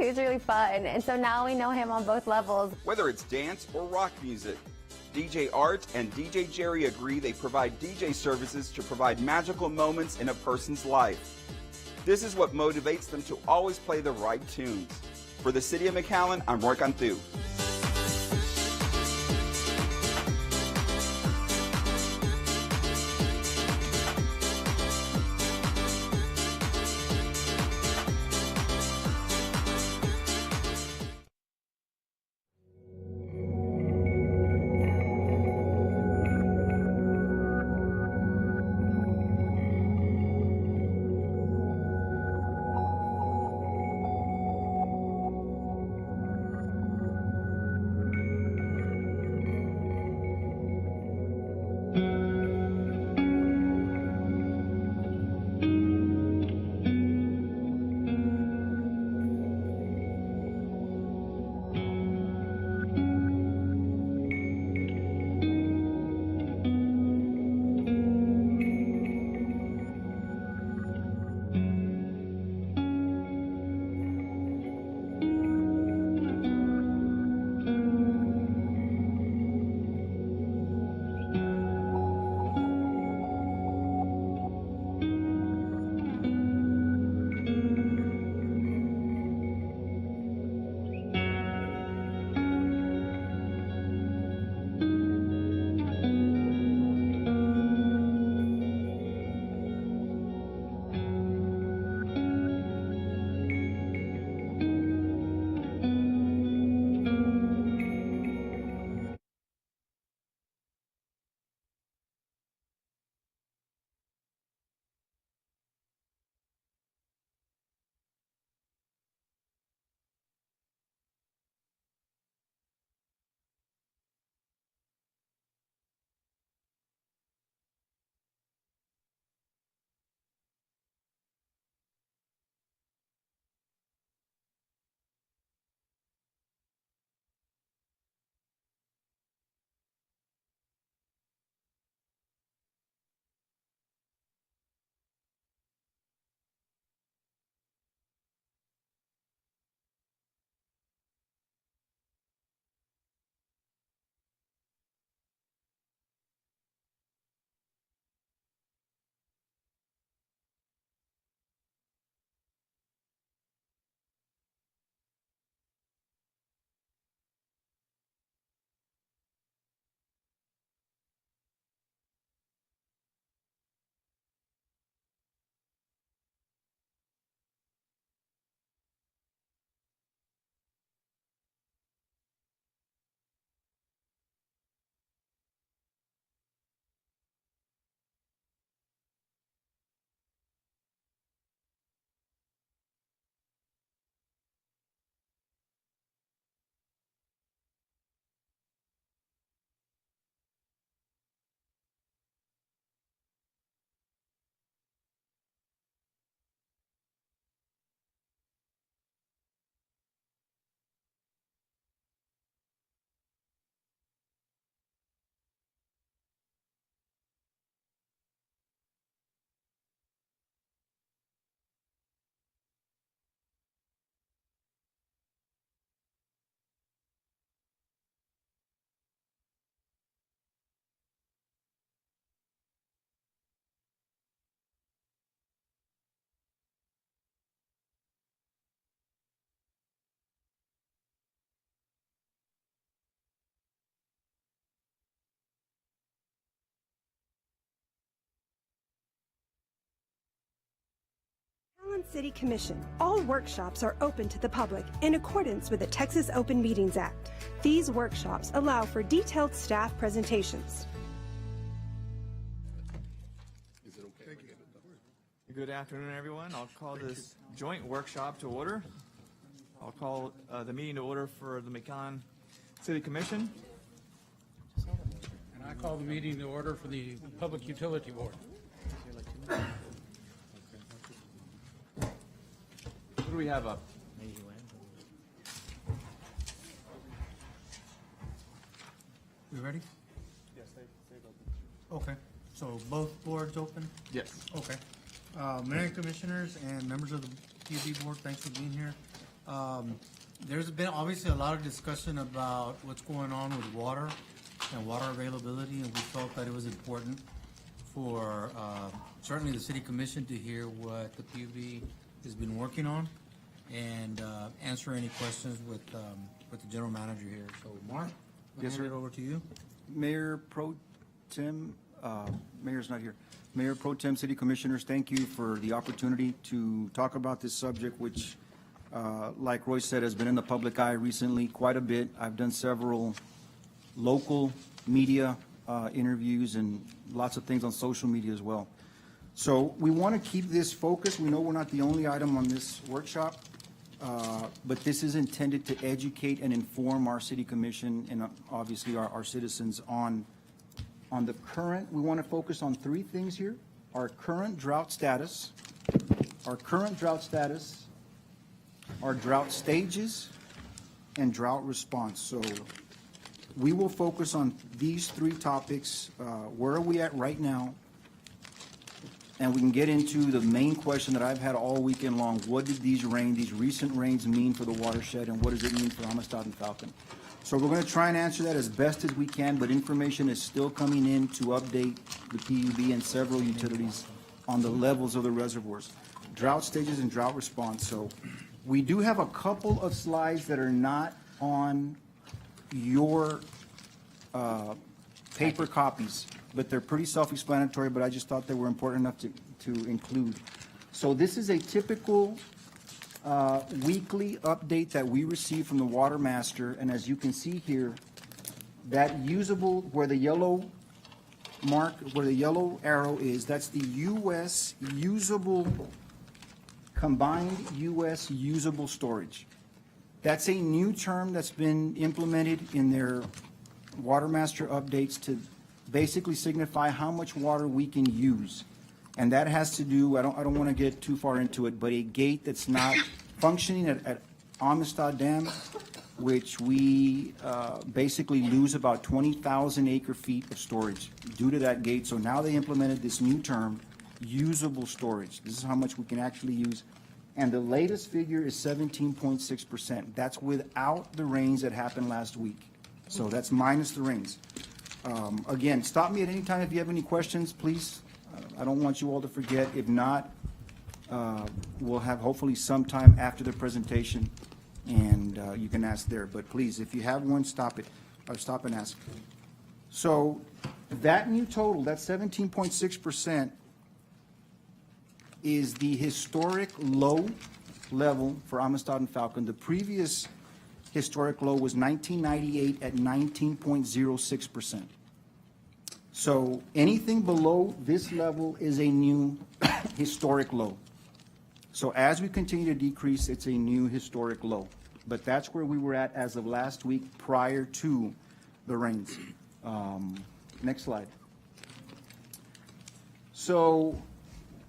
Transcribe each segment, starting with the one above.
He was really fun. And so now we know him on both levels. Whether it's dance or rock music, DJ Art and DJ Jerry agree they provide DJ services to provide magical moments in a person's life. This is what motivates them to always play the right tunes. For the City of McAllen, I'm Roy Cantu. McAllen City Commission. All workshops are open to the public in accordance with the Texas Open Meetings Act. These workshops allow for detailed staff presentations. Is it okay? Good afternoon, everyone. I'll call this joint workshop to order. I'll call the meeting to order for the McAllen City Commission. And I call the meeting to order for the Public Utility Board. Who do we have up? We ready? Yes, they've opened. Okay, so both boards open? Yes. Okay. Mayor and Commissioners and members of the PUB Board, thanks for being here. There's been obviously a lot of discussion about what's going on with water and water availability, and we felt that it was important for certainly the city commission to hear what the PUB has been working on and answer any questions with the general manager here. So, Mark, I'll Yes, hand sir. it over to you. Mayor Pro Tem, Mayor's not here. Mayor Pro Tem, City Commissioners, thank you for the opportunity to talk about this subject, which, like Roy said, has been in the public eye recently quite a bit. I've done several local media interviews and lots of things on social media as well. So we want to keep this focused. We know we're not the only item on this workshop, but this is intended to educate and inform our city commission and obviously our citizens on the current. We want to focus on three things here: our current drought status, our drought stages, and drought response. So we will focus on these three topics. Where are we at right now? And we can get into the main question that I've had all weekend long. What did these recent rains mean for the watershed, and what does it mean for Amistad and Falcon? So we're going to try and answer that as best as we can, but information is still coming in to update the PUB and several utilities on the levels of the reservoirs, drought stages and drought response. So we do have a couple of slides that are not on your paper copies, but they're pretty self-explanatory, but I just thought they were important enough to include. So this is a typical weekly update that we receive from the Water Master, and as you can see here, that usable, where the yellow arrow is, that's the U.S. usable, combined U.S. usable storage. That's a new term that's been implemented in their Water Master updates to basically signify how much water we can use. And that has to do, I don't want to get too far into it, but a gate that's not functioning at Amistad Dam, which we basically lose about 20,000 acre feet of storage due to that gate. So now they implemented this new term, usable storage. This is how much we can actually use. And the latest figure is 17.6%. That's without the rains that happened last week. So that's minus the rains. Again, stop me at any time if you have any questions, please. I don't want you all to forget. If not, we'll have hopefully some time after the presentation, and you can ask there. But please, if you have one, stop it, or stop and ask. So that new total, that 17.6%, is the historic low level for Amistad and Falcon. The previous historic low was 1998 at 19.06%. So anything below this level is a new historic low. So as we continue to decrease, it's a new historic low. But that's where we were at as of last week prior to the rains. Next slide. So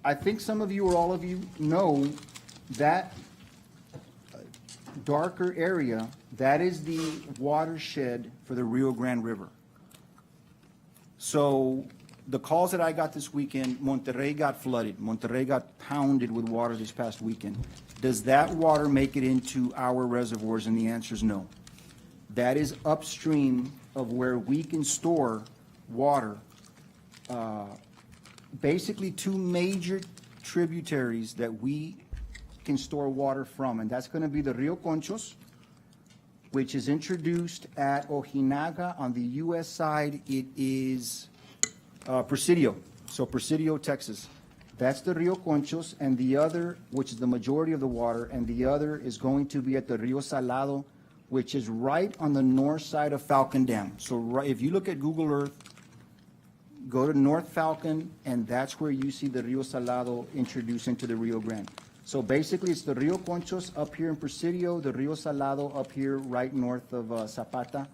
I think some of you or all of you know that darker area, that is the watershed for the Rio Grande River. So the calls that I got this weekend, Monterrey got flooded. Monterrey got pounded with water this past weekend. Does that water make it into our reservoirs? And the answer is no. That is upstream of where we can store water. Basically two major tributaries that we can store water from, and that's going to be the Rio Conchos, which is introduced at Ojinaga. On the U.S. side, it is Presidio, so Presidio, Texas. That's the Rio Conchos, and the other, which is the majority of the water, and the other is going to be at the Rio Salado, which is right on the north side of Falcon Dam. So right, if you look at Google Earth, go to North Falcon, and that's where you see the Rio Salado introduced into the Rio Grande. So basically, it's the Rio Conchos up here in Presidio, the Rio Salado up here right north of Zapata.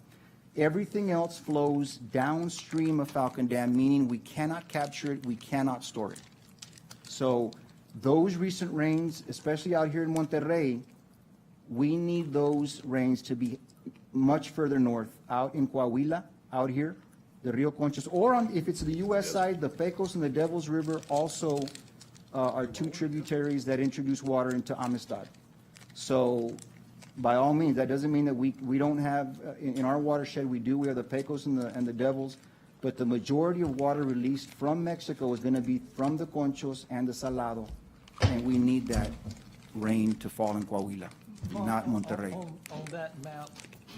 Everything else flows downstream of Falcon Dam, meaning we cannot capture it, we cannot store it. So those recent rains, especially out here in Monterrey, we need those rains to be much further north, out in Coahuila, out here, the Rio Conchos, or on, if it's the U.S. side, the Pecos and the Devil's River also are two tributaries that introduce water into Amistad. So by all means, that doesn't mean that we don't have, in our watershed, we have the Pecos and the Devils, but the majority of water released from Mexico is gonna be from the Conchos and the Salado, and we need that rain to fall in Coahuila, not Monterrey. On that map,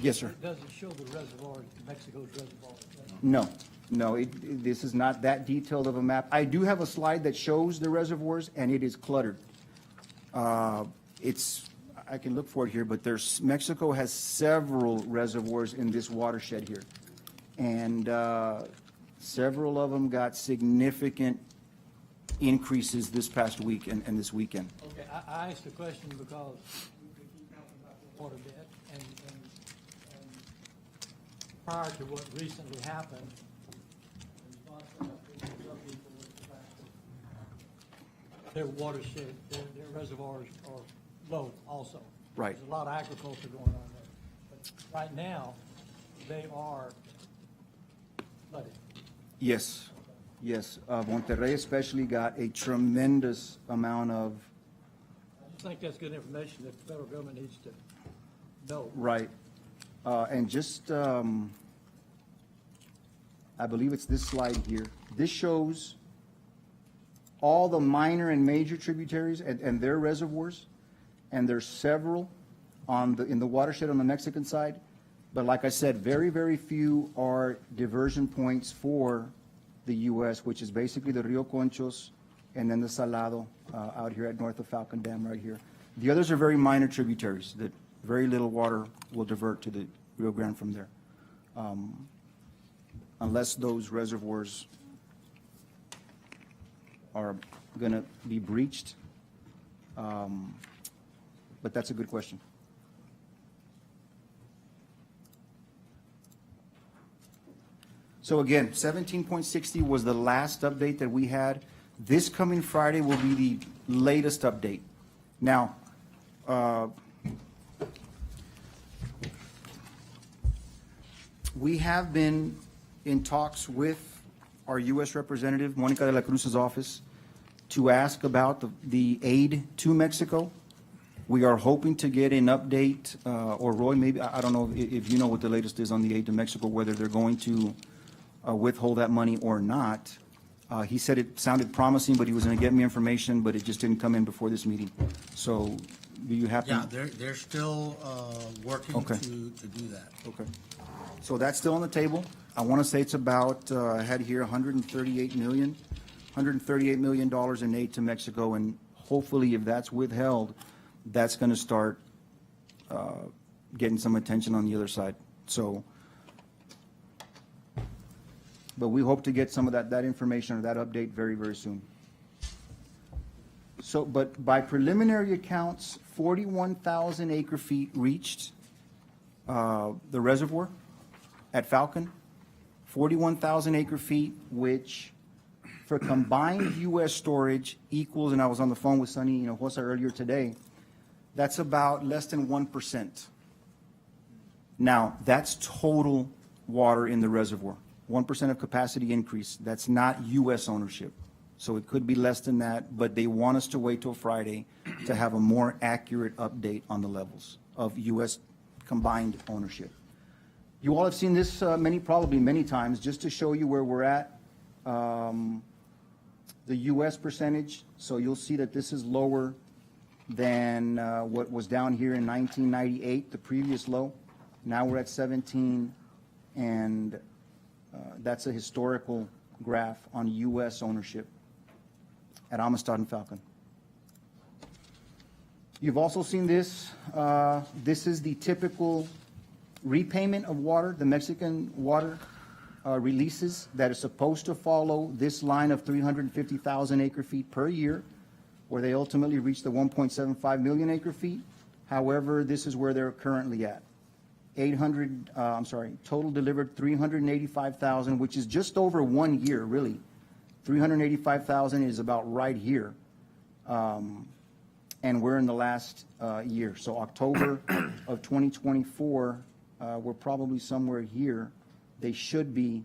Yes, sir. it doesn't show the reservoirs, Mexico's reservoirs. No, this is not that detailed of a map. I do have a slide that shows the reservoirs, and it is cluttered. I can look for it here, but Mexico has several reservoirs in this watershed here. And several of them got significant increases this past week and this weekend. Okay, I asked the question because water debt and prior to what recently happened, their watershed, their reservoirs are low also. Right. There's a lot of agriculture going on there. But right now, they are flooded. Yes. Monterrey especially got a tremendous amount of, I think that's good information that the federal government needs to know. right. And just, I believe it's this slide here. This shows all the minor and major tributaries and their reservoirs, and there's several in the watershed on the Mexican side. But like I said, very, very few are diversion points for the U.S., which is basically the Rio Conchos and then the Salado out here at north of Falcon Dam right here. The others are very minor tributaries that very little water will divert to the Rio Grande from there, unless those reservoirs are going to be breached. But that's a good question. So again, 17.60 was the last update that we had. This coming Friday will be the latest update. Now, we have been in talks with our U.S. representative, Monica de la Cruz's office, to ask about the aid to Mexico. We are hoping to get an update, or Roy, maybe, I don't know if you know what the latest is on the aid to Mexico, whether they're going to withhold that money or not. He said it sounded promising, but he was going to get me information, but it just didn't come in before this meeting. So do you happen? Yeah, they're still working Okay. to do that. Okay. So that's still on the table. I want to say it's about, I had here $138 million in aid to Mexico, and hopefully if that's withheld, that's going to start getting some attention on the other side. So, but we hope to get some of that information or that update very, very soon. So, but by preliminary accounts, 41,000 acre feet reached the reservoir at Falcon. 41,000 acre feet, which for combined U.S. storage equals, and I was on the phone with Sonny Hinojosa earlier today, that's about less than 1%. Now, that's total water in the reservoir. 1% of capacity increase. That's not U.S. ownership. So it could be less than that, but they want us to wait till Friday to have a more accurate update on the levels of U.S. combined ownership. You all have seen this probably many times, just to show you where we're at. The U.S. percentage, so you'll see that this is lower than what was down here in 1998, the previous low. Now we're at 17, and that's a historical graph on U.S. ownership at Amistad and Falcon. You've also seen this. This is the typical repayment of water, the Mexican water releases that are supposed to follow this line of 350,000 acre feet per year, where they ultimately reach the 1.75 million acre feet. However, this is where they're currently at. Total delivered 385,000, which is just over 1 year, really. 385,000 is about right here. And we're in the last year. So October of 2024, we're probably somewhere here. They should be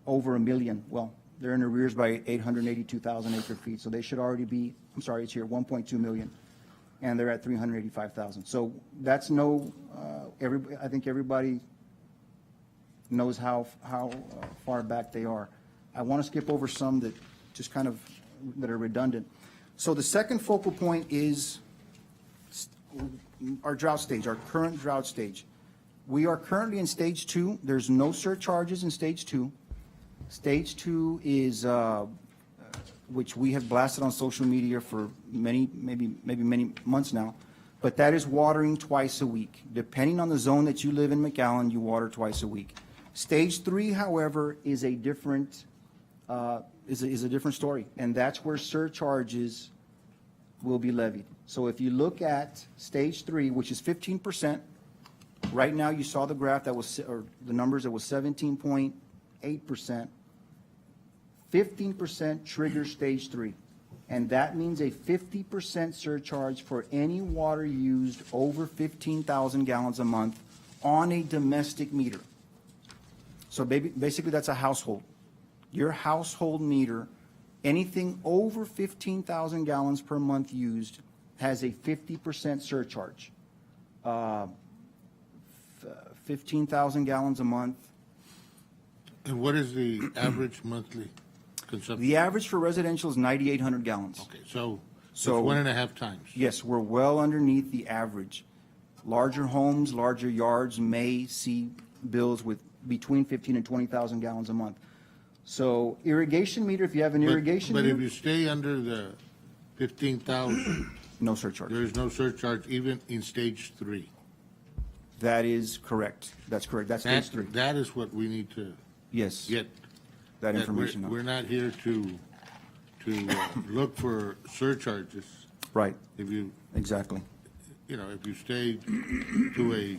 over a million. Well, they're in arrears by 882,000 acre feet. So they should already be, it's here, 1.2 million. and they're at 385,000. So that's no, I think everybody knows how far back they are. I want to skip over some that just kind of, that are redundant. So the second focal point is our drought stage, our current drought stage. We are currently in stage 2. There's no surcharges in stage 2. Stage 2 is, which we have blasted on social media for many months now, but that is watering twice a week. Depending on the zone that you live in, McAllen, you water twice a week. Stage 3, however, is a different, is a different story, and that's where surcharges will be levied. So if you look at stage 3, which is 15%, right now you saw the graph that was, or the numbers that was 17.8%. 15% triggers stage 3, and that means a 50% surcharge for any water used over 15,000 gallons a month on a domestic meter. So basically that's a household. Your household meter, anything over 15,000 gallons per month used, has a 50% surcharge. 15,000 gallons a month. And what is the average monthly consumption? The average for residential is 9,800 gallons. Okay, so it's So- 1.5 times. Yes, we're well underneath the average. Larger homes, larger yards may see bills with between 15 and 20,000 gallons a month. So irrigation meter, if you have an irrigation But if meter, you stay under the 15,000, no surcharge. there is no surcharge even in stage 3. That is correct. That's correct. That's stage 3. That is what we need to Yes, get. that That information. We're not here to look for surcharges. Right, If you, exactly. if you stay to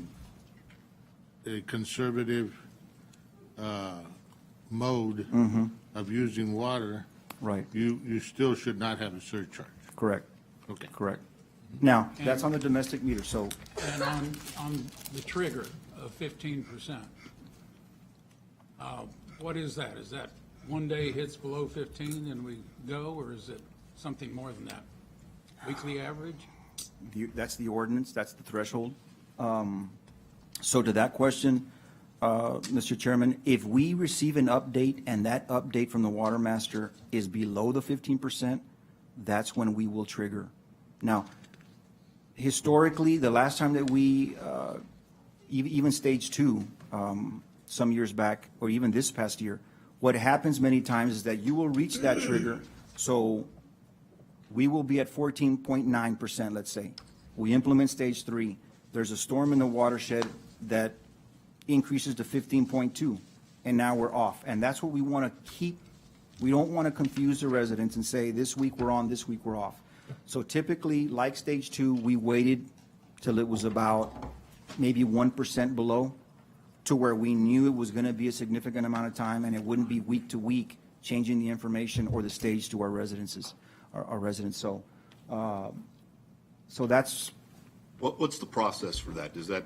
a conservative mode of using water, Right, you still should not have a surcharge. correct, Okay. correct. Now, that's on the domestic meter, so And on the trigger of 15%, what is that? Is that one day hits below 15 and we go, or is it something more than that? Weekly average? that's the ordinance, that's the threshold. So to that question, Mr. Chairman, if we receive an update and that update from the water master is below the 15%, that's when we will trigger. Now, historically, the last time that we, even stage 2, some years back, or even this past year, what happens many times is that you will reach that trigger, so we will be at 14.9%, let's say. We implement stage 3. There's a storm in the watershed that increases to 15.2, and now we're off. And that's what we want to keep. We don't want to confuse the residents and say, this week we're on, this week we're off. So typically, like stage 2, we waited till it was about maybe 1% below, to where we knew it was going to be a significant amount of time, and it wouldn't be week to week changing the information or the stage to our residences, our residents. So, so that's, What's the process for that? Is that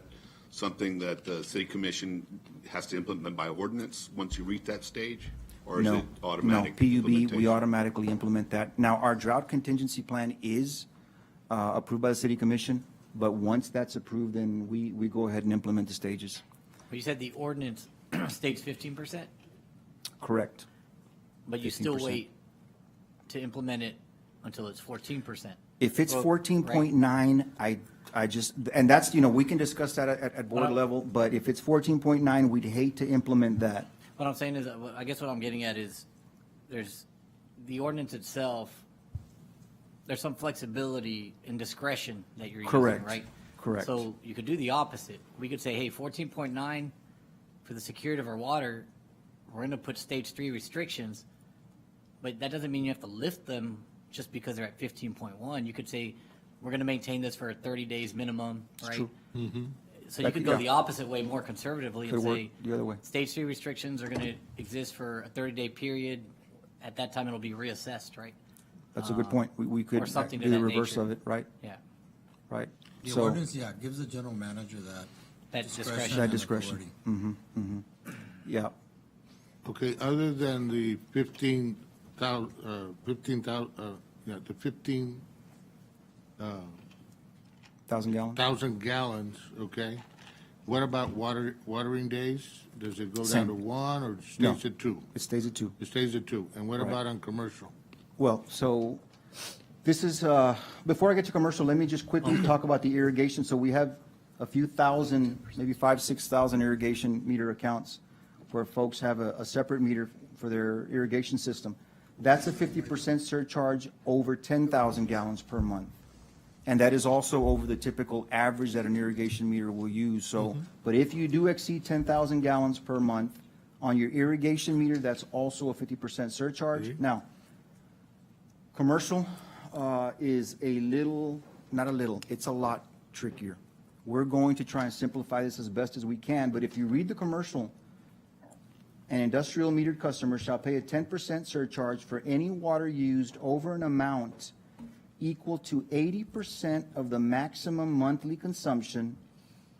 something that the city commission has to implement by ordinance once you reach that stage? Or is no, it automatic? no, PUB, we implementation? automatically implement that. Now, our drought contingency plan is approved by the city commission, but once that's approved, then we go ahead and implement the stages. But you said the ordinance states 15%, Correct. but you still 15%. wait to implement it until it's 14%. If it's Well, 14.9, I just, and that's, we can discuss that at board Well, level, but if it's 14.9, we'd hate to implement that. What I'm saying is, I guess what I'm getting at is, there's, the ordinance itself, there's some flexibility and discretion that you're using, Correct. right? Correct. So you could do the opposite. We could say, hey, 14.9 for the security of our water, we're going to put stage 3 restrictions, but that doesn't mean you have to lift them just because they're at 15.1. You could say, we're going to maintain this for 30 days minimum, right? true. So you That could could- go yeah. the opposite way, more conservatively, and Could work say, the other way. stage 3 restrictions are going to exist for a 30-day period. At that time, it'll be reassessed, right? That's a good point. We could or something to do the that reverse nature. of it, right? Yeah, Right. The So ordinance, yeah, gives the general manager that discretion. that and discretion. authority. Yeah. Okay, other than the 15,000, the 15 1,000 gallons. 1,000 gallons, okay. What about watering days? Does it go Same. down to 1 or No. stays at 2? It stays at 2. It stays at 2. And what Right. about on commercial? Well, so this is, before I get to commercial, let me just quickly talk about the irrigation. So we have a few thousand, maybe 5,000, 6,000 irrigation meter accounts where folks have a separate meter for their irrigation system. That's a 50% surcharge over 10,000 gallons per month. And that is also over the typical average that an irrigation meter will use. So, but if you do exceed 10,000 gallons per month on your irrigation meter, that's also a 50% surcharge. Now, commercial is a little, not a little, it's a lot trickier. We're going to try and simplify this as best as we can, but if you read the commercial, an industrial metered customer shall pay a 10% surcharge for any water used over an amount equal to 80% of the maximum monthly consumption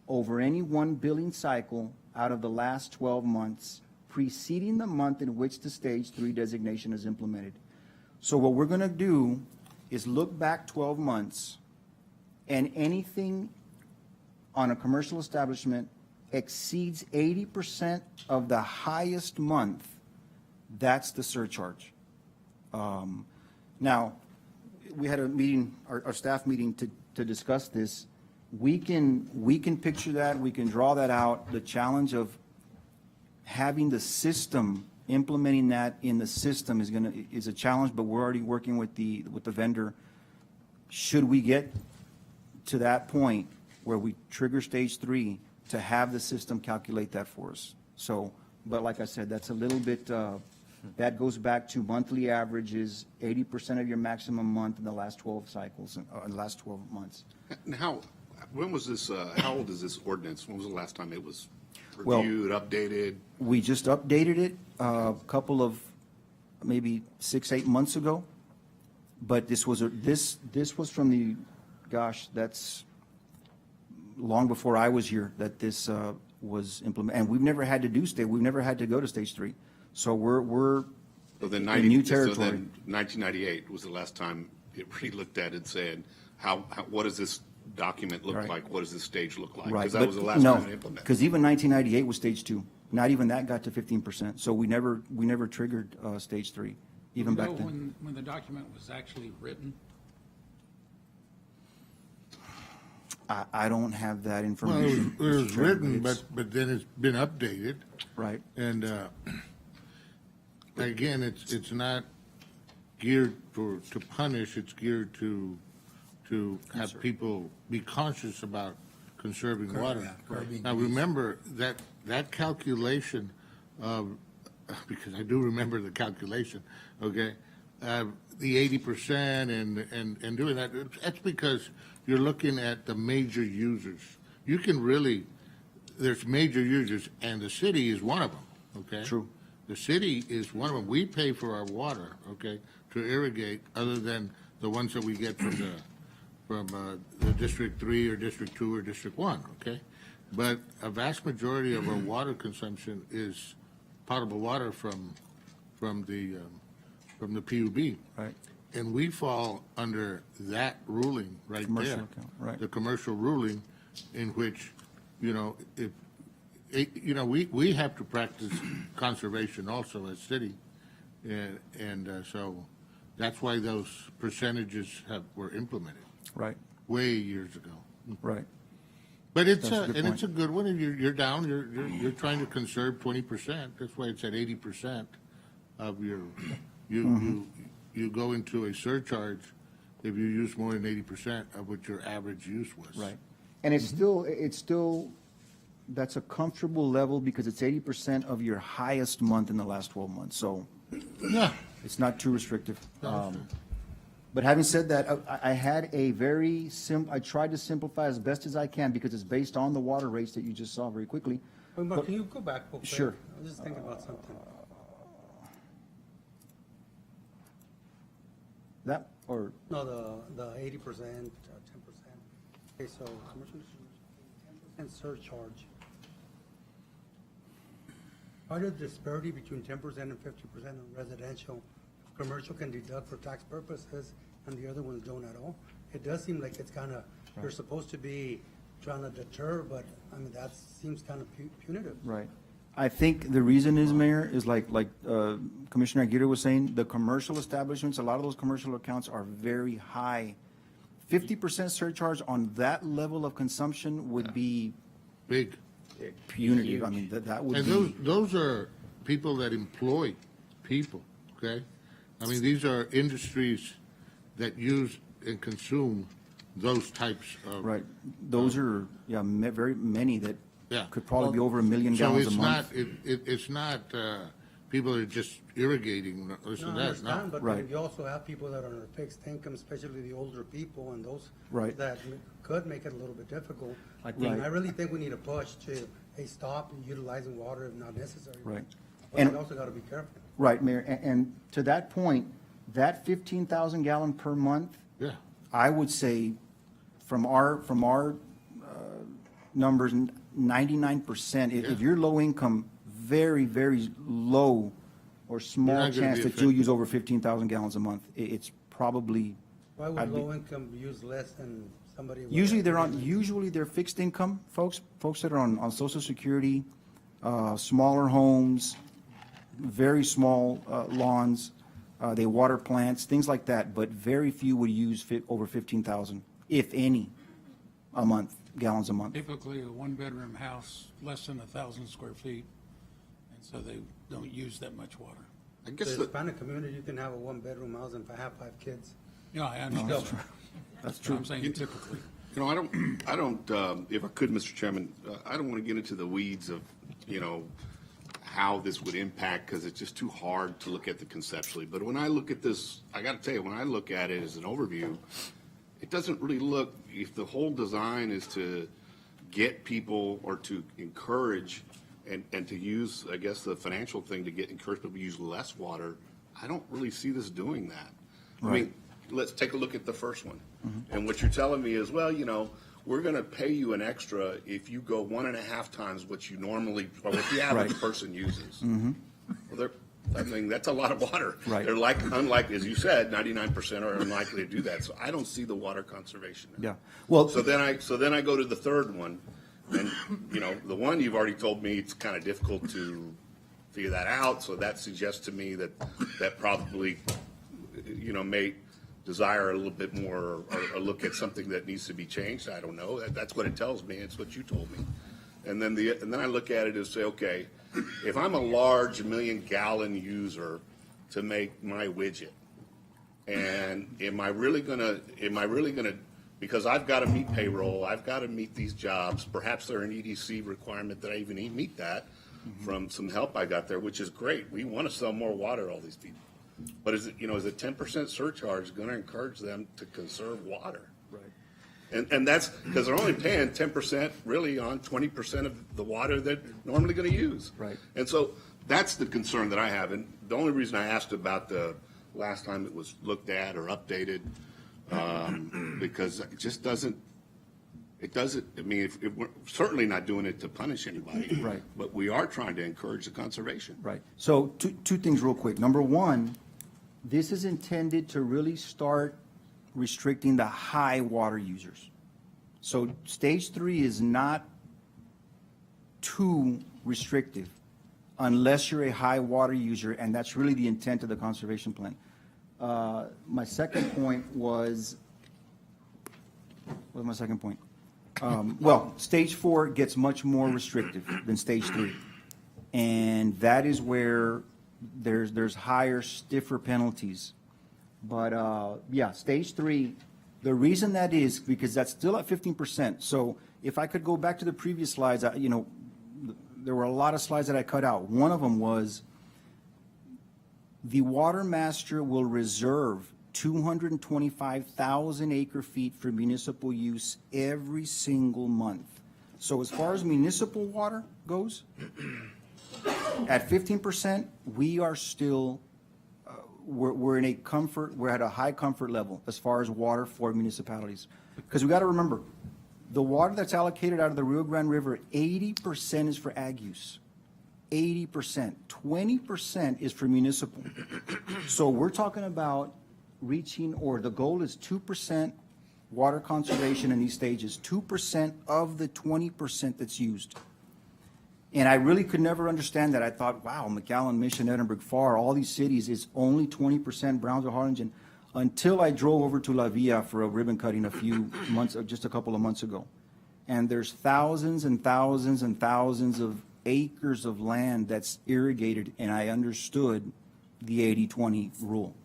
over any one billing cycle out of the last 12 months preceding the month in which the Stage 3 designation is implemented. So what we're going to do is look back 12 months, and anything on a commercial establishment exceeds 80% of the highest month, that's the surcharge. Now, we had a meeting, our staff meeting to discuss this. We can picture that, we can draw that out. The challenge of having the system, implementing that in the system is a challenge, but we're already working with the vendor. Should we get to that point where we trigger Stage 3 to have the system calculate that for us? So, but like I said, that's a little bit, that goes back to monthly averages, 80% of your maximum month in the last 12 cycles, in the last 12 months. And when was this, how old is this ordinance? When was the last time it was Well, reviewed, updated? We just updated it a couple of, maybe 6, 8 months ago. But this was from the, gosh, that's long before I was here that this was implemented. And we've never had to we've never had to go to Stage 3. So we're So then in new territory. So then 1998 was the last time it really looked at it and said, what does this document look Right. like? What does this stage look like? Right, Because that but was the last no, time it implemented. because even 1998 was Stage 2. Not even that got to 15%. So we never triggered Stage 3, even back then. When the document was actually written? I don't have that Well, information. it was Mr. Chairman. written, It's- but then it's been updated. Right. And again, it's not geared to punish, it's geared to have people be conscious about conserving water. Now, remember that calculation of, because I do remember the calculation, okay? The 80% and doing that, that's because you're looking at the major users. You can really, there's major users, and the city is one of them, okay? True. The city is one of them. We pay for our water, okay, to irrigate, other than the ones that we get from the District 3 or District 2 or District 1, okay? But a vast majority of our water consumption is potable water from the PUB. Right. And we fall under that ruling right Commercial there. account, right. The commercial ruling in which, we have to practice conservation also as city. And so that's why those percentages were implemented Right, way years ago. right. But it's That's a good it's a point. good one. And you're down. You're trying to conserve 20%. That's why it's at 80% of your. You go into a surcharge if you use more than 80% of what your average use was. Right. And it's still, that's a comfortable level because it's 80% of your highest month in the last 12 months. So Yeah. it's not too restrictive. But having said that, I had a very I tried to simplify as best as I can because it's based on the water rates that you just saw very quickly. But can you go back? Real quick? Sure. I was just thinking about something. That, or, No, the 80%, 10%. Okay, so commercial 10% surcharge. Why the disparity between 10% and 50% on residential? Commercial can deduct for tax purposes and the other ones don't at all. It does seem like it's kind of you're supposed to be trying to deter, but, I mean, that seems kind of punitive. Right. I think the reason is, Mayor, is like Commissioner Aguirre was saying, the commercial establishments, a lot of those commercial accounts are very high. 50% surcharge on that level of consumption would be Big. punitive. I mean, that would And be. those are people that employ people, okay? I mean, these are industries that use and consume those types of. Right. Those are, yeah, very many that Yeah. could probably be over 1 million So gallons a it's month. not, it's not, people that are just irrigating this No, and I that, no. understand, but Right. you also have people that are on a fixed income, especially the older people and those Right. that could make it a little bit difficult. I think- And I really think we need a push to, hey, stop utilizing water if not necessary. Right. But And- we also got to be careful. Right, Mayor, and to that point, that 15,000 gallon per month, Yeah. I would say from our numbers, 99%, if you're low income, very, very low or You're small not gonna chance be that you'll affected. use over 15,000 gallons a month. It's probably, Why would I'd be- low income use less than somebody? with- usually they're fixed income folks that are on Social Security, smaller homes, very small lawns, they water plants, things like that, but very few would use over 15,000, if any, gallons a month. Typically, a one-bedroom house, less than 1,000 square feet, and so they don't use that much water. I guess The the, Hispanic community, you can have a one-bedroom house and have 5 kids. Yeah, I understand. That's But true. I'm saying typically. you know, I don't, if I could, Mr. Chairman, I don't want to get into the weeds of, you know, how this would impact, because it's just too hard to look at the conceptually. But when I look at this, I got to tell you, when I look at it as an overview, it doesn't really look, if the whole design is to get people or to encourage and to use, I guess, the financial thing to encourage people to use less water, I don't really see this doing that. I mean, let's take a look at the first one. And what you're telling me is, well, you know, we're going to pay you an extra if you go 1.5 times what you normally, or what the average person uses. Well, I mean, that's a lot of water. Right. They're unlike, as you said, 99% are unlikely to do that. So I don't see the water conservation. Yeah. Well, So then I go to the third one, and, you know, the one you've already told me it's kind of difficult to figure that out, so that suggests to me that probably, you know, may desire a little bit more, or look at something that needs to be changed. I don't know. That's what it tells me. It's what you told me. And then I look at it and say, okay, if I'm a large 1 million gallon user to make my widget, and am I really gonna, because I've got to meet payroll, I've got to meet these jobs, perhaps they're an EDC requirement that I even meet that from some help I got there, which is great. We want to sell more water to all these people. But is it, you know, is a 10% surcharge going to encourage them to conserve water? Right. And that's because they're only paying 10% really on 20% of the water they're normally going to use. Right. And so that's the concern that I have. And the only reason I asked about the last time it was looked at or updated, because it just doesn't, I mean, if we're certainly not doing it to punish anybody. Right. But we are trying to encourage the conservation. Right. So two things real quick. Number one, this is intended to really start restricting the high water users. So stage 3 is not too restrictive unless you're a high water user, and that's really the intent of the conservation plan. My second point was, what was my second point? Well, stage 4 gets much more restrictive than stage 3. And that is where there's higher, stiffer penalties. But, yeah, stage 3, the reason that is because that's still at 15%. So if I could go back to the previous slides, you know, there were a lot of slides that I cut out. One of them was the water master will reserve 225,000 acre feet for municipal use every single month. So as far as municipal water goes, at 15%, we are still, we're in a comfort, we're at a high comfort level as far as water for municipalities. Because we got to remember, the water that's allocated out of the Rio Grande River, 80% is for ag use. 80%. 20% is for municipal. So we're talking about reaching, or the goal is 2% water conservation in these stages, 2% of the 20% that's used. And I really could never understand that. I thought, wow, McAllen, Mission, Edinburgh, FAR, all these cities, it's only 20% Brownsville, Harlingen, until I drove over to La Villa for a ribbon cutting a few months, just a couple of months ago. And there's thousands and thousands and thousands of acres of land that's irrigated, and I understood the 80-20 rule.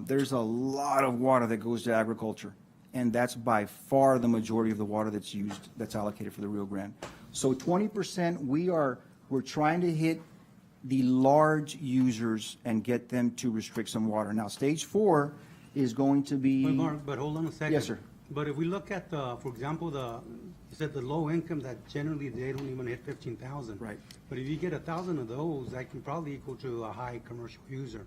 There's a lot of water that goes to agriculture, and that's by far the majority of the water that's used, that's allocated for the Rio Grande. So 20%, we're trying to hit the large users and get them to restrict some water. Now, stage 4 is going to be. But Mark, but hold on a second. Yes, sir. But if we look at for example, you said the low income that generally they don't even hit 15,000. Right. But if you get 1,000 of those, that can probably equal to a high commercial user.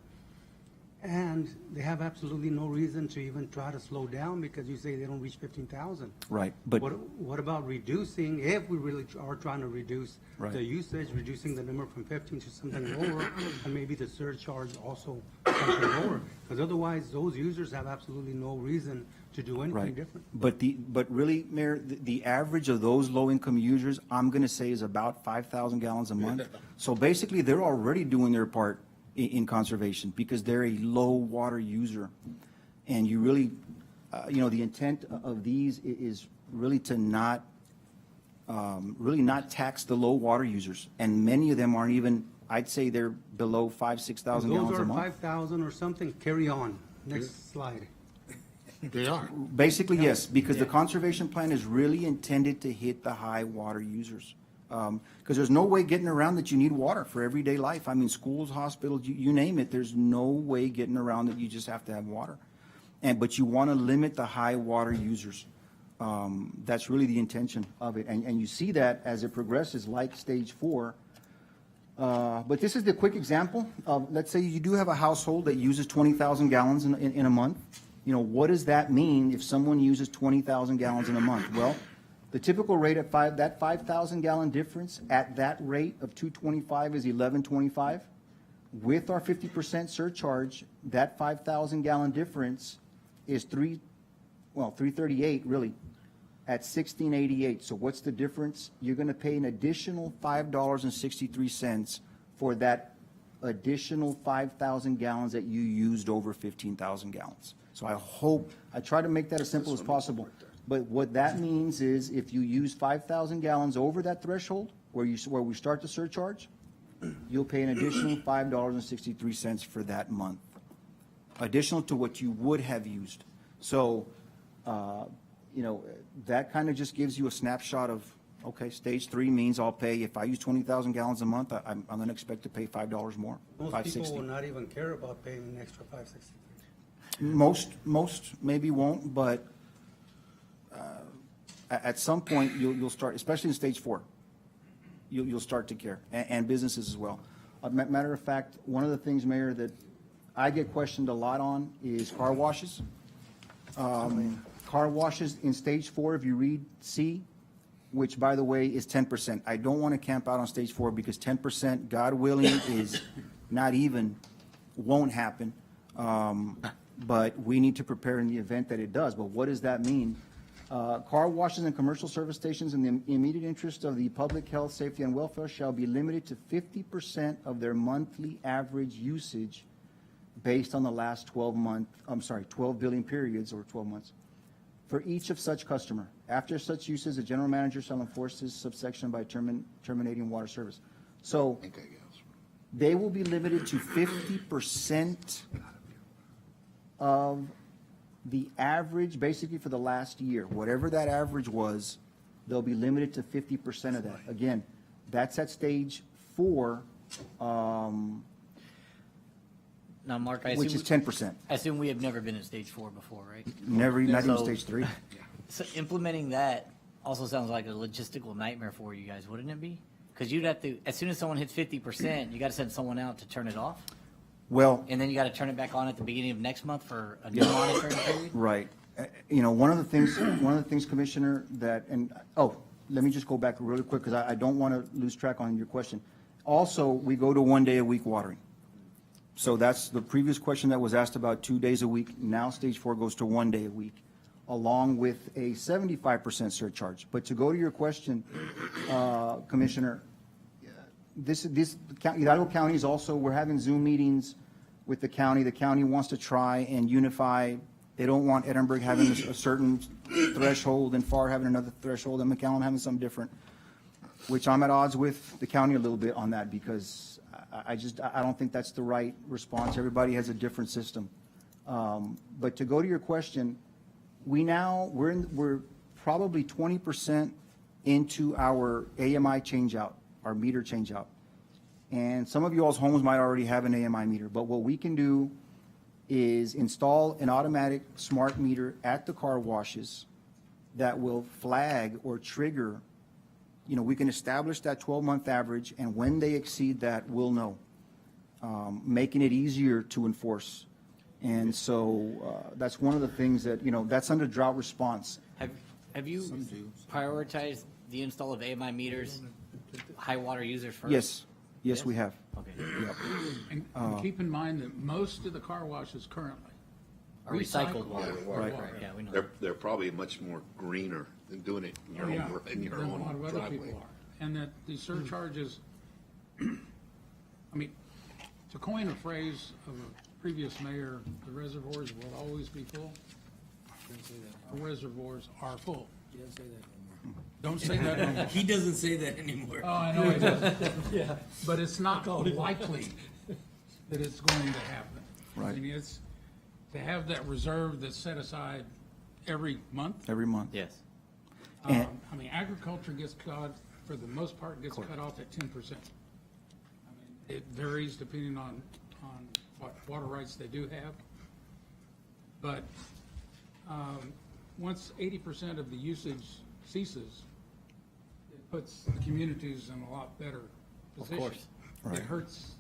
And they have absolutely no reason to even try to slow down because you say they don't reach 15,000. Right, but. What about reducing, if we really are trying to reduce Right. the usage, reducing the number from 15 to something lower, and maybe the surcharge also something lower? Because otherwise, those users have absolutely no reason to do anything Right. different. But really, Mayor, the average of those low-income users, I'm going to say, is about 5,000 gallons a month. So basically, they're already doing their part in conservation because they're a low water user. And you really, the intent of these is really to not tax the low water users. And many of them aren't even, I'd say they're below 5,000-6,000 gallons a Those are month. 5,000 or something, carry on. Next slide. They are. Basically, yes, because the conservation plan is really intended to hit the high water users. Because there's no way getting around that you need water for everyday life. I mean, schools, hospitals, you name it, there's no way getting around that you just have to have water. But you want to limit the high water users. That's really the intention of it. And you see that as it progresses, like stage 4. But this is the quick example of, let's say you do have a household that uses 20,000 gallons in a month. What does that mean if someone uses 20,000 gallons in a month? Well, the typical rate at that 5,000 gallon difference at that rate of 225 is 1125. With our 50% surcharge, that 5,000 gallon difference is 338 really at 1688. So what's the difference? You're going to pay an additional $5.63 for that additional 5,000 gallons that you used over 15,000 gallons. So I try to make that as simple as possible. But what that means is if you use 5,000 gallons over that threshold where we start the surcharge, you'll pay an additional $5.63 for that month, additional to what you would have used. So, that kind of just gives you a snapshot of, okay, stage 3 means I'll pay, if I use 20,000 gallons a month, I'm going to expect to pay $5 more, Most people $5.60. will not even care about paying an extra $5.63. Most maybe won't, but at some point you'll start, especially in stage 4, you'll start to care, and businesses as well. Matter of fact, one of the things, Mayor, that I get questioned a lot on is car washes. Car washes in stage 4, if you read C, which by the way is 10%. I don't want to camp out on stage 4 because 10%, God willing, is not even, won't happen. But we need to prepare in the event that it does. But what does that mean? Car washes and commercial service stations in the immediate interest of the public health, safety, and welfare shall be limited to 50% of their monthly average usage based on the last 12 billing periods or 12 months for each of such customer. After such uses, the general manager shall enforce this subsection by terminating water service. So they will be limited to 50% of the average, basically for the last year. Whatever that average was, they'll be limited to 50% of that. Again, that's at stage 4, Now, Mark, which is 10%. I assume we have never been at stage 4 before, right? Never, not even So- stage 3. So implementing that also sounds like a logistical nightmare for you guys, wouldn't it be? Because you'd have to, as soon as someone hits 50%, you got to send someone out to turn it off, Well, and then you got to turn it back on at the beginning of next month for a new monitoring period. right. One of the things, Commissioner, let me just go back really quick because I don't want to lose track on your question. Also, we go to 1 day a week watering. So that's the previous question that was asked about 2 days a week. Now stage 4 goes to 1 day a week. along with a 75% surcharge. But to go to your question, Commissioner, Hidalgo County is also, we're having Zoom meetings with the county. The county wants to try and unify. They don't want Edinburgh having a certain threshold and FAR having another threshold and McAllen having something different, which I'm at odds with the county a little bit on that, because I don't think that's the right response. Everybody has a different system. But to go to your question, we're probably 20% into our AMI changeout, our meter changeout. And some of you all's homes might already have an AMI meter, but what we can do is install an automatic smart meter at the car washes that will flag or trigger. We can establish that 12-month average, and when they exceed that, we'll know, making it easier to enforce. And so that's one of the things that, that's under drought response. Have you prioritized the install of AMI meters, high water users first? Yes, we have. Okay. Yep. And keep in mind that most of the car washes currently Are recycled water. Right. Yeah, we know. They're probably much more greener than doing it in your than own a lot of other driveway. people are. And that the surcharges, I mean, to coin a phrase of a previous mayor, the reservoirs will always be full. The reservoirs are full. Don't say that anymore. He doesn't say that anymore. Oh, I know he doesn't. Yeah. But it's not likely that it's going to happen. Right. I mean, it's, to have that reserve that's set aside every month. Every month. Yes. And- I mean, agriculture gets cut, for the most part, gets cut off at 10%. I mean, it varies depending on what water rights they do have. But once 80% of the usage ceases, it puts the communities in a lot better position. course. Right. It hurts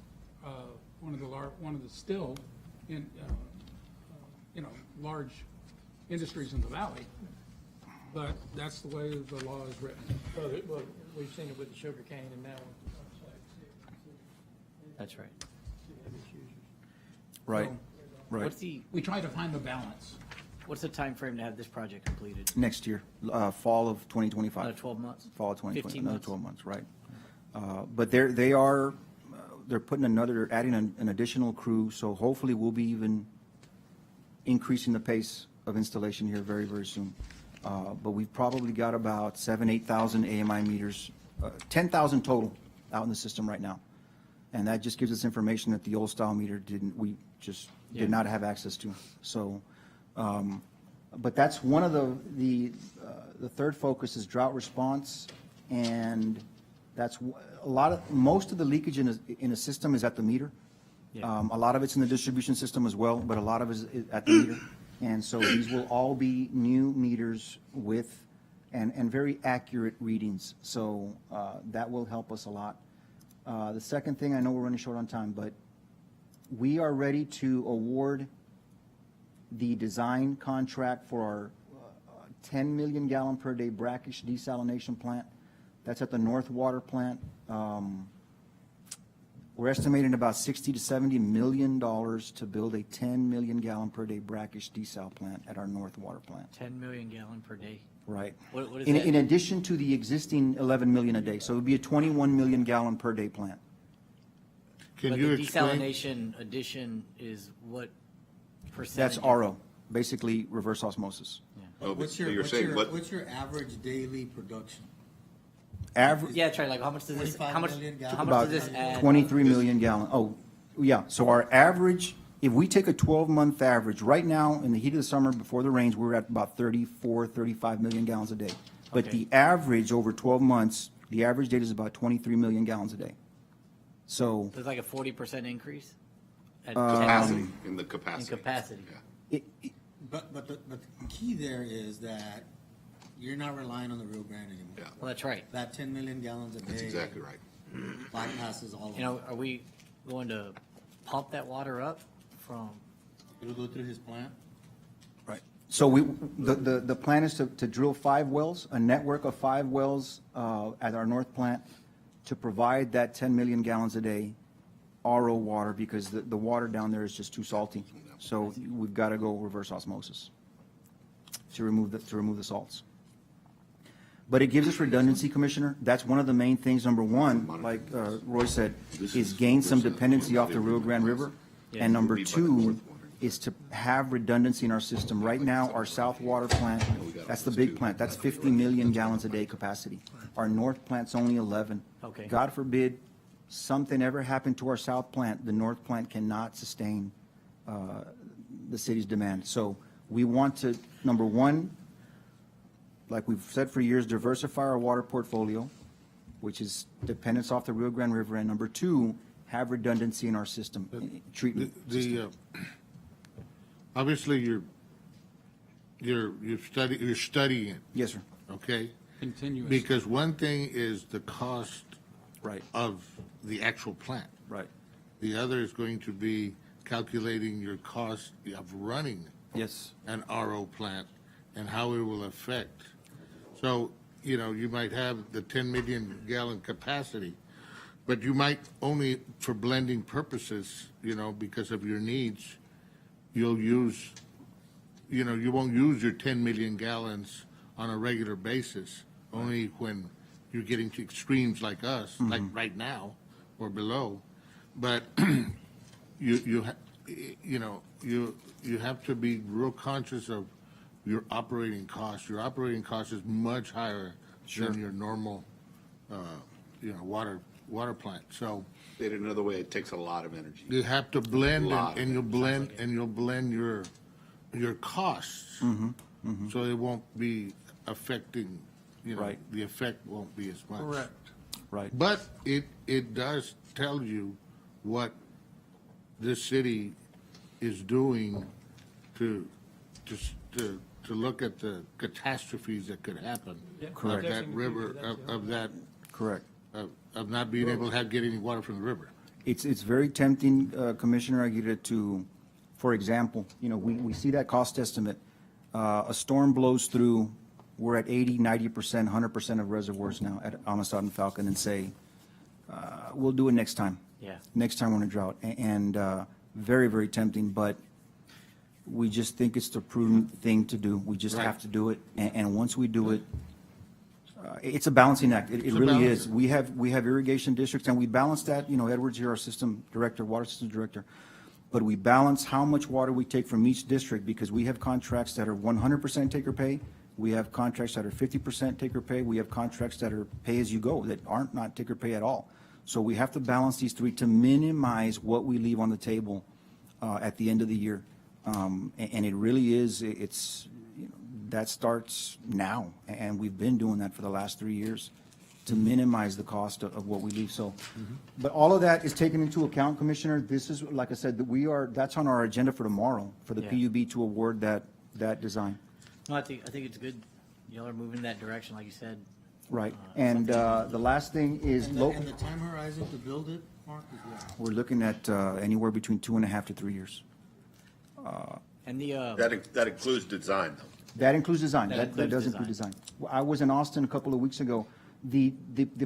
one of the still in large industries in the valley, but that's the way the law is written. Well, we've seen it with the sugar cane and now with That's right. Right. Right. We try to find the balance. What's the time frame to have this project completed? Next year, fall of 2025. Another 12 months? Fall of 2020, 15 another months? 12 months, right. But they're putting adding an additional crew, so hopefully we'll be even increasing the pace of installation here very, very soon. But we've probably got about 8,000 AMI meters, 10,000 total out in the system right now. And that just gives us information that the old style meter did not have access to. So, but that's one of the third focus is drought response, and that's most of the leakage in a system is at the meter. Yeah. A lot of it's in the distribution system as well, but a lot of it is at the meter. And so these will all be new meters with and very accurate readings. So that will help us a lot. The second thing, I know we're running short on time, but we are ready to award the design contract for our 10 million gallon per day brackish desalination plant. That's at the North Water plant. We're estimating about $60 to $70 million to build a 10 million gallon per day brackish desal plant at our North Water plant. 10 million gallon per day. Right. What is In that? addition to the existing 11 million a day, so it would be a 21 million gallon per day plant. Can But you the explain? desalination addition is what percentage? That's RO, basically reverse osmosis. Oh, but What's so your, you're what's saying your, what? what's your average daily production? Average, Yeah, try like how much does this, 25 how much, million how gallons? much about does this add? 23 million gallon. Oh, yeah, so our average, if we take a 12-month average, right now, in the heat of the summer, before the rains, we're at about 34, 35 million gallons a day. But Okay. the average over 12 months, the average date is about 23 million gallons a day. So There's like a 40% increase? At Capacity, in the in capacity. capacity. Yeah. But the key there is that you're not relying on the Rio Grande anymore. Yeah. Well, that's right. That 10 million gallons a day. That's exactly right. Bypasses all of You know, are we going to pump that water up from, It'll go through his plant. Right. So the plan is to drill 5 wells, a network of 5 wells at our north plant to provide that 10 million gallons a day RO water, because the water down there is just too salty. So we've got to go reverse osmosis. to remove the salts. But it gives us redundancy, Commissioner. That's one of the main things. Number one, like Roy said, is gain some dependency off the Rio Grande River. And number two is to have redundancy in our system. Right now, our South Water plant, that's the big plant, that's 50 million gallons a day capacity. Our North plant's only 11. Okay. God forbid something ever happened to our South plant, the North plant cannot sustain the city's demand. So we want to, number one, like we've said for years, diversify our water portfolio, which is dependence off the Rio Grande River, and number two, have redundancy in our system, treatment system. Obviously, you're studying it. Yes, sir. Okay? Continuous. Because one thing is the cost Right. of the actual plant. Right. The other is going to be calculating your cost of running Yes. an RO plant and how it will affect. So, you might have the 10 million gallon capacity, but you might only, for blending purposes, because of your needs, you'll use, you won't use your 10 million gallons on a regular basis, only when you're getting to extremes like us, like right now or below. But you have to be real conscious of your operating cost. Your operating cost is much higher than your normal, water plant. So Say it another way, it takes a lot of energy. you have to blend, lot and of you'll blend your costs, so it won't be affecting. Right. The effect won't be as much. Correct. Right. But it does tell you what this city is doing to look at the catastrophes that could happen. Correct. Of that river, of that, Correct. of not being able to get any water from the river. It's very tempting, Commissioner Aguirre, to, for example, we see that cost estimate. A storm blows through, we're at 80, 90%, 100% of reservoirs now at Amistad and Falcon, and say, we'll do it next time. Yeah. Next time we're in a drought. And very, very tempting, but we just think it's the prudent thing to do. We just Right. have to do it. And once we do it, it's a balancing act. It a really balance. is. We have irrigation districts, and we balance that. Edward's here, our system director, water system director. But we balance how much water we take from each district, because we have contracts that are 100% take or pay. We have contracts that are 50% take or pay. We have contracts that are pay as you go, that aren't not take or pay at all. So we have to balance these three to minimize what we leave on the table at the end of the year. And it really is, that starts now, and we've been doing that for the last 3 years to minimize the cost of what we leave. So, but all of that is taken into account, Commissioner. This is, like I said, that's on our agenda for tomorrow, for the Yeah. PUB to award that design. No, I think it's good. Y'all are moving in that direction, like you said. Right. And the last thing is And local. the time horizon to build it, Mark, is what? We're looking at anywhere between 2.5 to 3 years. And the, That includes design, though. That includes design. That That includes does include design. I was in Austin a couple of weeks ago. The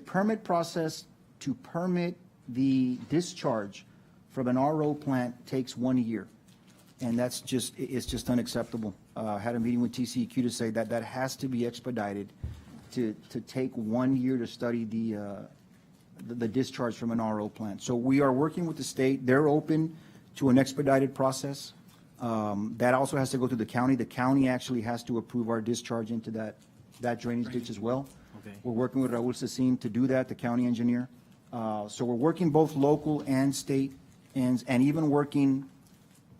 permit process to permit the discharge from an RO plant takes 1 year. And it's just unacceptable. Had a meeting with TCEQ to say that has to be expedited to take 1 year to study the discharge from an RO plant. So we are working with the state. They're open to an expedited process. That also has to go through the county. The county actually has to approve our discharge into that drainage ditch as well. Okay. We're working with Raul Cecin to do that, the county engineer. So we're working both local and state, and even working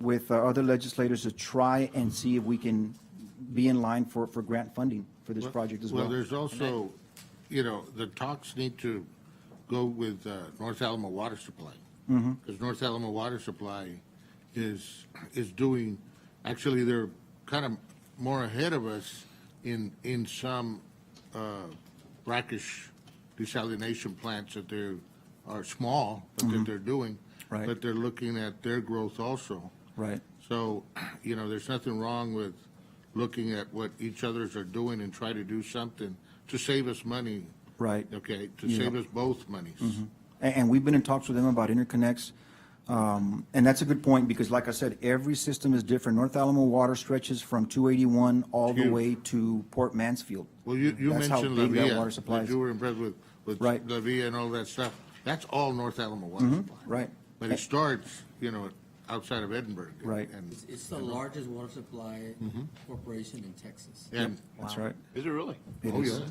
with other legislators to try and see if we can be in line for grant funding for this project as well. Well, there's also, the talks need to go with North Alamo Water Supply. Because North Alamo Water Supply is doing, actually, they're kind of more ahead of us in some brackish desalination plants that are small, but that they're doing. Right. But they're looking at their growth also. Right. So, there's nothing wrong with looking at what each others are doing and try to do something to save us money. Right. Okay, to Yeah. save us both monies. And we've been in talks with them about interconnects. And that's a good point, because like I said, every system is different. North Alamo Water stretches from 281 all the Huge. way to Port Mansfield. Well, you That's how mentioned big that La water supply Villa, is. that you were impressed with Right. La Villa and all that stuff. That's all North Alamo water supply. Right. But it starts, outside of Edinburgh. Right. And, It's the largest water supply corporation in Texas. and, That's right. Is it really? It oh, is. yeah.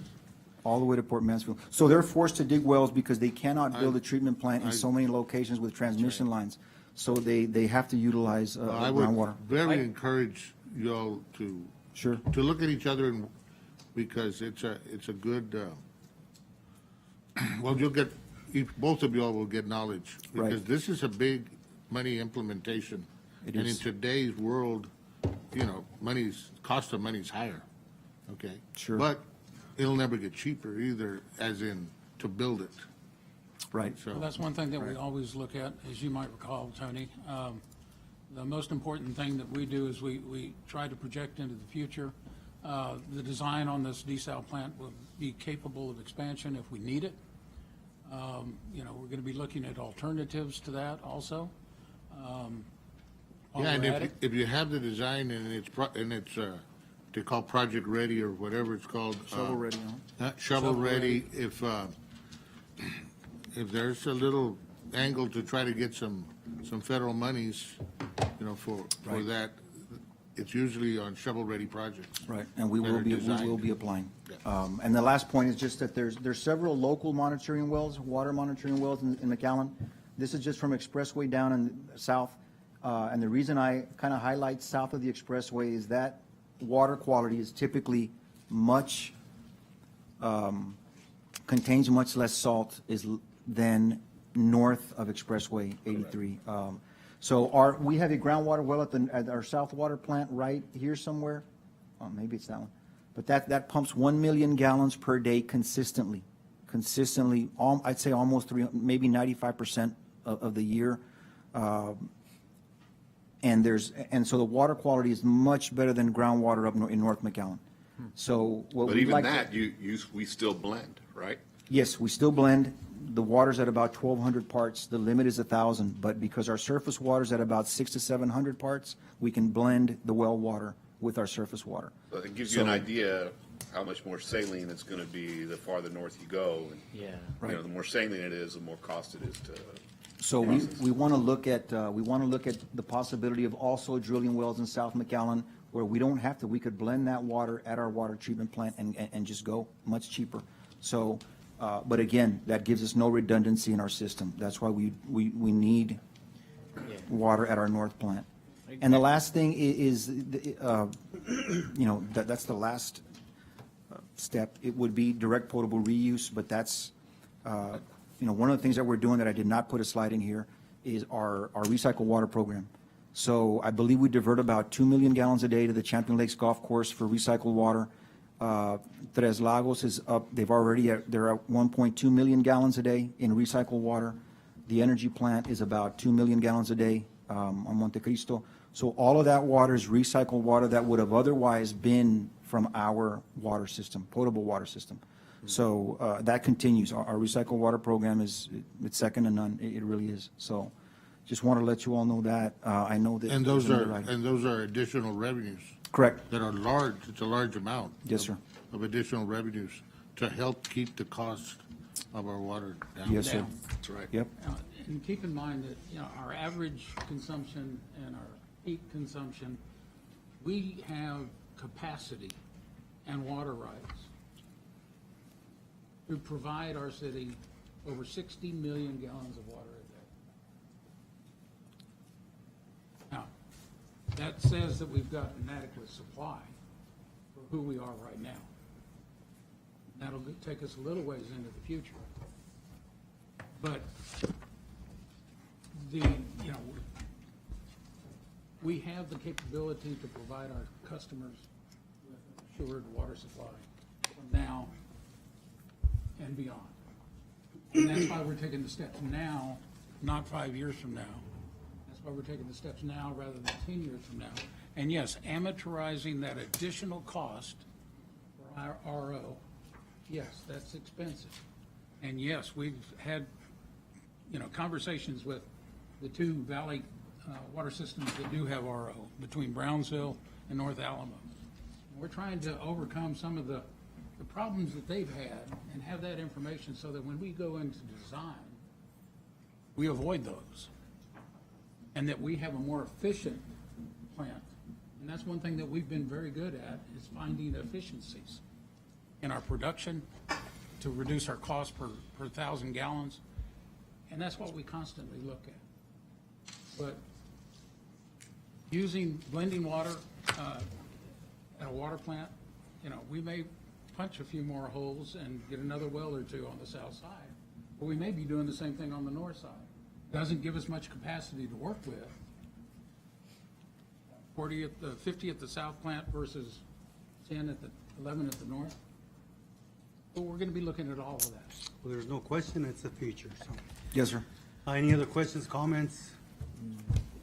All the way to Port Mansfield. So they're forced to dig wells because they cannot build a treatment plant in so many locations with transmission lines. So they have to utilize I would groundwater. very encourage y'all to. Sure. To look at each other because it's a good, well, both of y'all will get knowledge. Right. Because this is a big money implementation. It And in is. today's world, cost of money's higher, okay? Sure. But it'll never get cheaper either, as in to build it. Right. So, Well, that's one thing that we always look at, as you might recall, Tony. The most important thing that we do is we try to project into the future. The design on this desal plant will be capable of expansion if we need it. We're going to be looking at alternatives to that also. While yeah, and we're at if you have the design and it's they call project ready or whatever it's called. Shovel ready, huh? Shovel ready, if there's a little angle to try to get some federal monies, for Right. that, it's usually on shovel-ready projects. Right, and we that will are be designed. applying. Yeah. And the last point is just that there's several local monitoring wells, water monitoring wells in McAllen. This is just from Expressway down in south. And the reason I kind of highlight south of the Expressway is that water quality is typically contains much less salt than north of Expressway 83. So we have a groundwater well at our South Water plant right here somewhere. Oh, maybe it's that one. But that pumps 1 million gallons per day consistently. I'd say almost maybe 95% of the year. And so the water quality is much better than groundwater up in North McAllen. So what But we'd even like that, to, we still blend, right? yes, we still blend. The water's at about 1,200 parts. The limit is 1,000. But because our surface water's at about 600 to 700 parts, we can blend the well water with our surface water. So it gives you an idea how much more saline it's going to be the farther north you go. And, Yeah. Right. the more saline it is, the more cost it is to. So we want to look at the possibility of also drilling wells in South McAllen where we don't have to, we could blend that water at our water treatment plant and just go much cheaper. So, but again, that gives us no redundancy in our system. That's why we need water at our north plant. And the last thing is, that's the last step. It would be direct potable reuse, but that's, one of the things that we're doing that I did not put a slide in here is our recycled water program. So I believe we divert about 2 million gallons a day to the Champion Lakes Golf Course for recycled water. Tres Lagos is up, they're at 1.2 million gallons a day in recycled water. The energy plant is about 2 million gallons a day on Monte Cristo. So all of that water is recycled water that would have otherwise been from our water system, potable water system. So that continues. Our recycled water program it's second to none. It really is. So just want to let you all know that. I know that. And those are additional revenues. Correct. That are large, it's a large amount. Yes, sir. Of additional revenues to help keep the cost of our water down. Yes, sir. That's right. Yep. And keep in mind that, our average consumption and our peak consumption, we have capacity and water rights to provide our city over 60 million gallons of water a day. Now, that says that we've got an adequate supply for who we are right now. That'll take us a little ways into the future. But we have the capability to provide our customers with assured water supply now and beyond. And that's why we're taking the steps now, not 5 years from now. That's why we're taking the steps now rather than 10 years from now. And yes, amortizing that additional cost for our RO, yes, that's expensive. And yes, we've had, conversations with the two valley water systems that do have RO, between Brownsville and North Alamo. We're trying to overcome some of the problems that they've had and have that information so that when we go into design, we avoid those. And that we have a more efficient plant. And that's one thing that we've been very good at, is finding efficiencies in our production to reduce our cost per 1,000 gallons. And that's what we constantly look at. But blending water at a water plant, we may punch a few more holes and get another well or two on the south side. But we may be doing the same thing on the north side. Doesn't give us much capacity to work with. 50 at the south plant versus 11 at the north. But we're going to be looking at all of that. Well, there's no question, it's the future, so. Yes, sir. Any other questions, comments?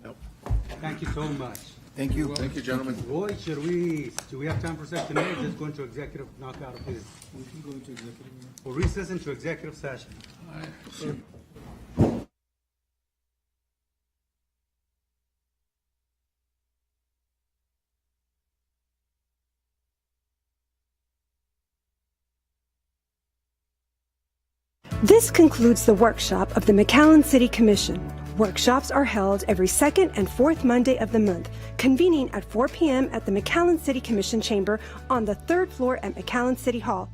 Nope. Thank you so much. Thank you. Thank you, gentlemen. Roy, do we have time for Section 8, or just go into executive knockout of business? We can go into executive. We'll recess into executive session. This concludes the workshop of the McAllen City Commission. Workshops are held every second and fourth Monday of the month, convening at 4 p.m. at the McAllen City Commission chamber on the third floor at McAllen City Hall.